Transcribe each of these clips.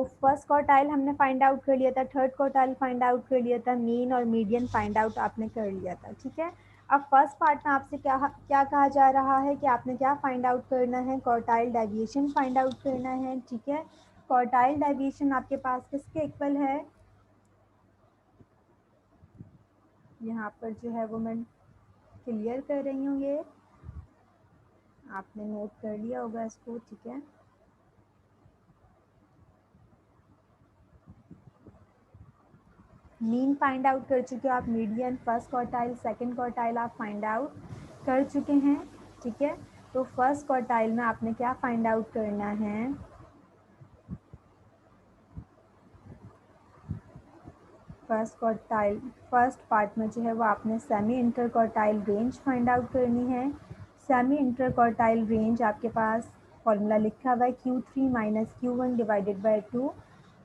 First quartile हमने find out कर लिया था, थर्ड क्वार्टाइल फाइंड आउट कर लिया था, मीन और मीडियन फाइंड आउट आपने कर लिया था, ठीक है। अब फर्स्ट पार्ट में आपसे क्या क्या कहा जा रहा है कि आपने क्या फाइंड आउट करना है, क्वार्टाइल डेविएशन फाइंड आउट करना है, ठीक है। क्वार्टाइल डेविएशन आपके पास किसके इक्वल है, यहाँ पर जो है वो मैं क्लियर कर रही हूँ, ये आपने नोट कर लिया होगा इसको, ठीक है। मीन फाइंड आउट कर चुके हो आप, median, first quartile, second quartile आप फाइंड आउट कर चुके हैं, ठीक है। तो फर्स्ट क्वार्टाइल में आपने क्या फाइंड आउट करना है, फर्स्ट क्वार्टाइल फर्स्ट पार्ट में जो है वो आपने semi inter quartile range find out करनी है। सेमी इंटर क्वार्टाइल रेंज आपके पास फॉर्मूला लिखा हुआ है Q3 minus Q1 divided by 2,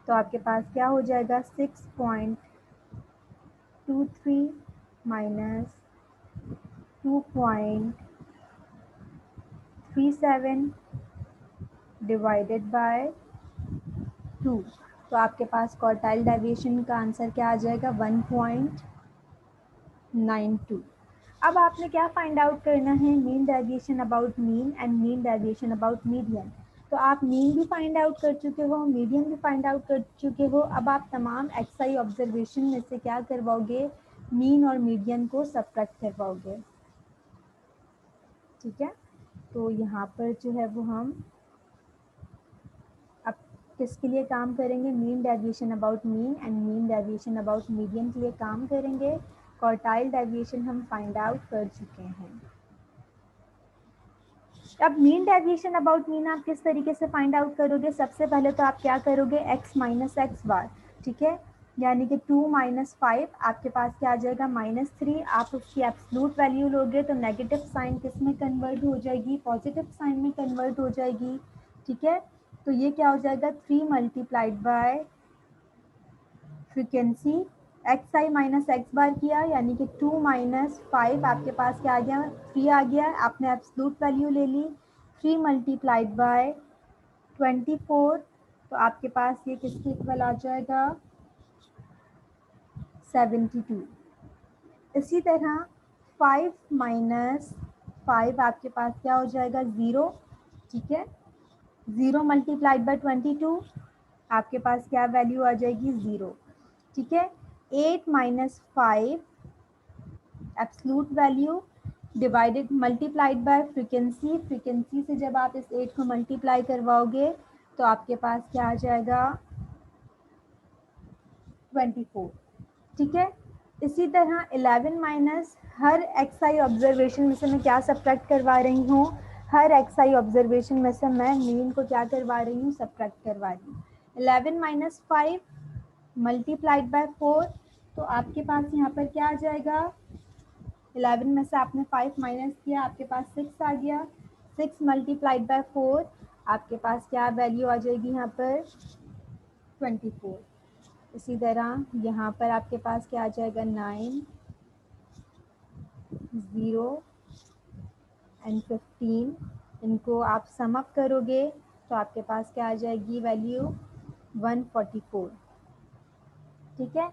तो आपके पास क्या हो जाएगा 6.23 माइनस 2.37 डिवाइडेड बाय 2, तो आपके पास क्वार्टाइल डेविएशन का आंसर क्या आ जाएगा 1.92। अब आपने क्या फाइंड आउट करना है, mean deviation about mean and mean deviation about median. तो आप मीन भी फाइंड आउट कर चुके हो, मीडियन भी फाइंड आउट कर चुके हो, अब आप तमाम एक्सआई ऑब्जर्वेशन में से क्या करवाओगे, मीन और मीडियन को सब्ट्रैक्ट करवाओगे, ठीक है। तो यहाँ पर जो है वो हम अब किसके लिए काम करेंगे, mean deviation about mean and mean deviation about median के लिए काम करेंगे। क्वार्टाइल डेविएशन हम फाइंड आउट कर चुके हैं। अब मीन डेविएशन अबाउट मीन आप किस तरीके से फाइंड आउट करोगे, सबसे पहले तो आप क्या करोगे, x माइनस एक्स बार, ठीक है, यानी कि 2 माइनस 5 आपके पास क्या आ जाएगा -3, आप उसकी एब्सलूट वैल्यू लोगे तो नेगेटिव साइन किस में कन्वर्ट हो जाएगी, पॉजिटिव साइन में कन्वर्ट हो जाएगी, ठीक है। तो ये क्या हो जाएगा 3 multiplied by frequency x i minus x बार किया, यानी कि 2 माइनस 5 आपके पास क्या आ गया 3 आ गया, आपने एब्सलूट वैल्यू ले ली 3 मल्टीप्लाइड बाय 24, तो आपके पास ये किसके इक्वल आ जाएगा 72। इसी तरह 5 माइनस 5 आपके पास क्या हो जाएगा 0, ठीक है। 0 मल्टीप्लाइड बाय 22 आपके पास क्या वैल्यू आ जाएगी 0, ठीक है। 8 minus 5 absolute value divided multiplied by frequency, frequency से जब आप इस 8 को मल्टीप्लाई करवाओगे तो आपके पास क्या आ जाएगा 24, ठीक है। इसी तरह 11 माइनस हर एक्स आई ऑब्जर्वेशन में से मैं क्या सब्ट्रैक्ट करवा रही हूँ, हर एक्स आई ऑब्जर्वेशन में से मैं मीन को क्या करवा रही हूँ, सब्ट्रैक्ट करवा रही हूँ। 11 माइनस 5 मल्टीप्लाइड बाय 4, तो आपके पास यहाँ पर क्या आ जाएगा 11 में से आपने 5 माइनस किया, आपके पास 6 आ गया, 6 मल्टीप्लाइड बाय 4 आपके पास क्या वैल्यू आ जाएगी यहाँ पर 24। इसी तरह यहाँ पर आपके पास क्या आ जाएगा 9, 0 एंड 15, इनको आप सम अप करोगे तो आपके पास क्या आ जाएगी वैल्यू 144, ठीक है।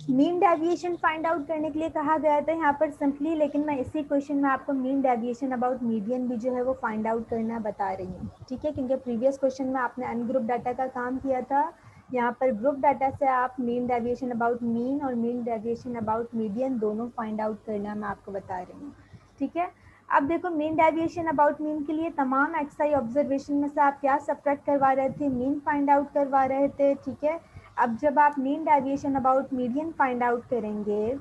मीन डेविएशन फाइंड आउट करने के लिए कहा गया था यहाँ पर सिंपली, लेकिन मैं इसी क्वेश्चन में आपको मीन डेविएशन अबाउट मीडियन भी जो है वो फाइंड आउट करना बता रही हूँ, ठीक है, क्योंकि प्रीवियस क्वेश्चन में आपने अनग्रुप डाटा का काम किया था, यहाँ पर ग्रुप डाटा से आप मीन डेविएशन अबाउट मीन और मीन डेविएशन अबाउट मीडियन दोनों फाइंड आउट करना मैं आपको बता रही हूँ, ठीक है। अब देखो मीन डेविएशन अबाउट मीन के लिए तमाम एक्सआई ऑब्जर्वेशन में से आप क्या सब्ट्रैक्ट करवा रहे थे, मीन फाइंड आउट करवा रहे थे, ठीक है। अब जब आप mean deviation about median find out करेंगे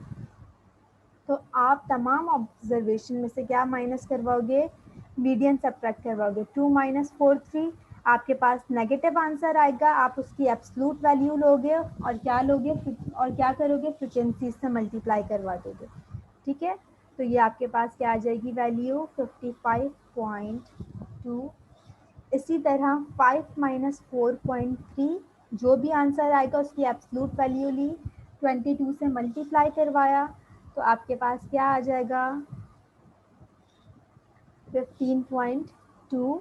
तो आप तमाम ऑब्जर्वेशन में से क्या माइनस करवाओगे, मीडियन सब्ट्रैक्ट करवाओगे। 2 माइनस 4 3, आपके पास नेगेटिव आंसर आएगा, आप उसकी एब्सलूट वैल्यू लोगे और क्या लोगे और क्या करोगे फ्रिक्वेंसी से मल्टीप्लाई करवा दोगे, ठीक है। तो ये आपके पास क्या आ जाएगी वैल्यू 55.2। इसी तरह 5 माइनस 4.3, जो भी आंसर आएगा उसकी एब्सलूट वैल्यू ली, 22 से मल्टीप्लाई करवाया तो आपके पास क्या आ जाएगा 15.2,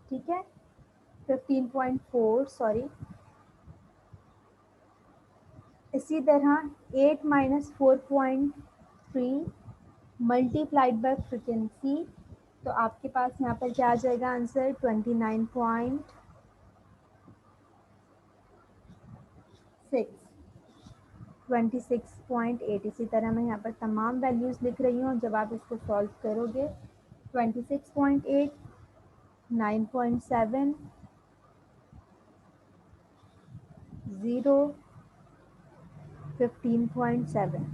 ठीक है, 15.4 सॉरी। इसी तरह 8 माइनस 4.3 मल्टीप्लाइड बाय फ्रिक्वेंसी, तो आपके पास यहाँ पर क्या आ जाएगा आंसर 26.8। इसी तरह मैं यहाँ पर तमाम वैल्यूज़ लिख रही हूँ, जब आप इसको सॉल्व करोगे 26.8, 9.7, 0, 15.7।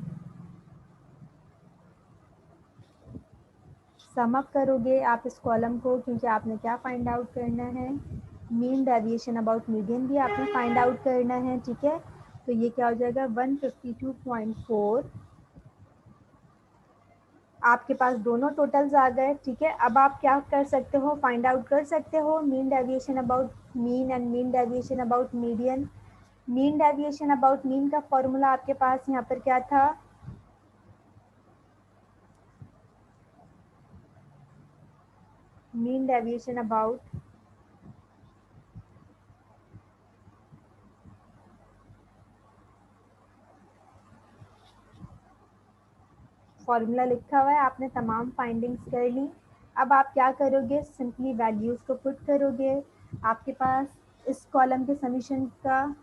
सम अप करोगे आप इस कॉलम को, क्योंकि आपने क्या फाइंड आउट करना है, मीन डेविएशन अबाउट मीडियन भी आपने फाइंड आउट करना है, ठीक है। तो ये क्या हो जाएगा 152.4। आपके पास दोनों टोटल्स आ गए, ठीक है। अब आप क्या कर सकते हो, फाइंड आउट कर सकते हो mean deviation about mean and mean deviation about median. Mean deviation about mean का फॉर्मूला आपके पास यहाँ पर क्या था, मीन डेविएशन अबाउट फॉर्मूला लिखा हुआ है, आपने तमाम फाइंडिंग्स कर ली। अब आप क्या करोगे, सिंपली वैल्यूज़ को पुट करोगे। आपके पास इस कॉलम के समीशन का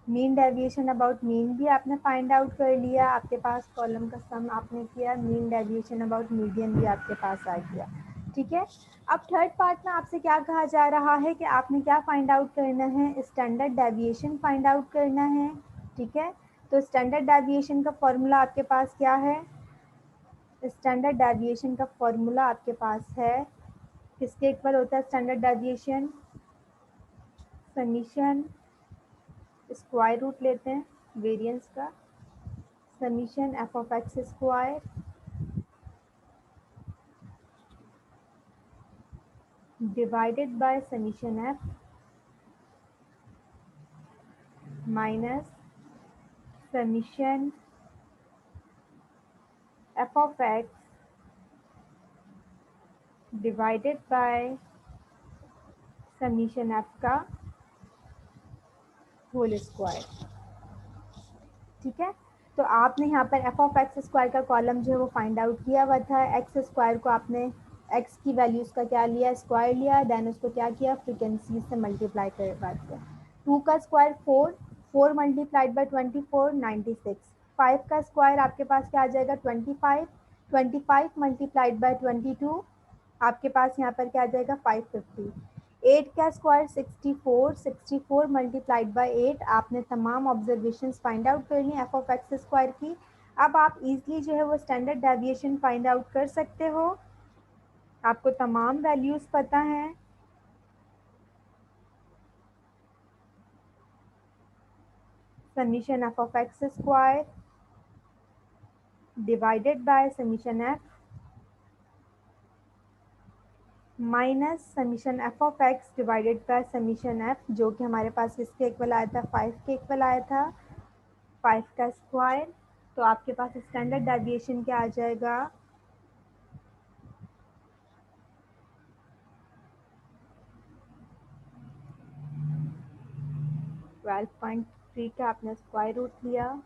मीन डेविएशन अबाउट मीन भी आपने फाइंड आउट कर लिया। आपके पास कॉलम का सम आपने किया, मीन डेविएशन अबाउट मीडियन भी आपके पास आ गया, ठीक है। अब थर्ड पार्ट में आपसे क्या कहा जा रहा है कि आपने क्या फाइंड आउट करना है, स्टैंडर्ड डेविएशन फाइंड आउट करना है, ठीक है। तो स्टैंडर्ड डेविएशन का फॉर्मूला आपके पास क्या है, स्टैंडर्ड डेविएशन का फॉर्मूला आपके पास है, किसके इक्वल होता है standard deviation, summation, square root लेते हैं वेरिएंस का, summation F of X square divided by summation F minus summation F of X divided by summation F का होल स्क्वायर, ठीक है। तो आपने यहाँ पर एफ ऑफ एक्स स्क्वायर का कॉलम जो है वो फाइंड आउट किया हुआ था। एक्स स्क्वायर को आपने एक्स की वैल्यूज़ का क्या लिया, स्क्वायर लिया, देन उसको क्या किया, फ्रीक्वेंसी से मल्टीप्लाई कर दिया। 2 का स्क्वायर 4, 4 मल्टीप्लाइड बाई 24 96। 5 का स्क्वायर आपके पास क्या आ जाएगा 25, 25 मल्टीप्लाइड बाई 22 आपके पास यहाँ पर क्या आ जाएगा 550। 8 का स्क्वायर 64, 64 मल्टीप्लाइड बाई 8। आपने तमाम ऑब्जर्वेशंस फाइंड आउट कर ली एफ ऑफ एक्स स्क्वायर की। अब आप इजीली जो है वो स्टैंडर्ड डेविएशन फाइंड आउट कर सकते हो, आपको तमाम वैल्यूज़ पता हैं। Summation F of X square divided by summation F minus summation F of X divided by summation F, जो कि हमारे पास किसके इक्वल आया था 5 के इक्वल आया था, 5 का स्क्वायर। तो आपके पास स्टैंडर्ड डेविएशन क्या आ जाएगा 12.3 का आपने स्क्वायर रूट लिया,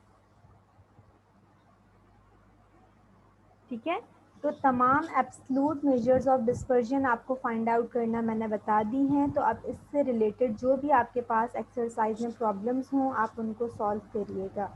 ठीक है। तो तमाम एब्सलूट मेजर्स ऑफ डिस्पर्जन आपको फाइंड आउट करना मैंने बता दी हैं। तो अब इससे रिलेटेड जो भी आपके पास एक्सरसाइज में प्रॉब्लम्स हों आप उनको सॉल्व करिएगा।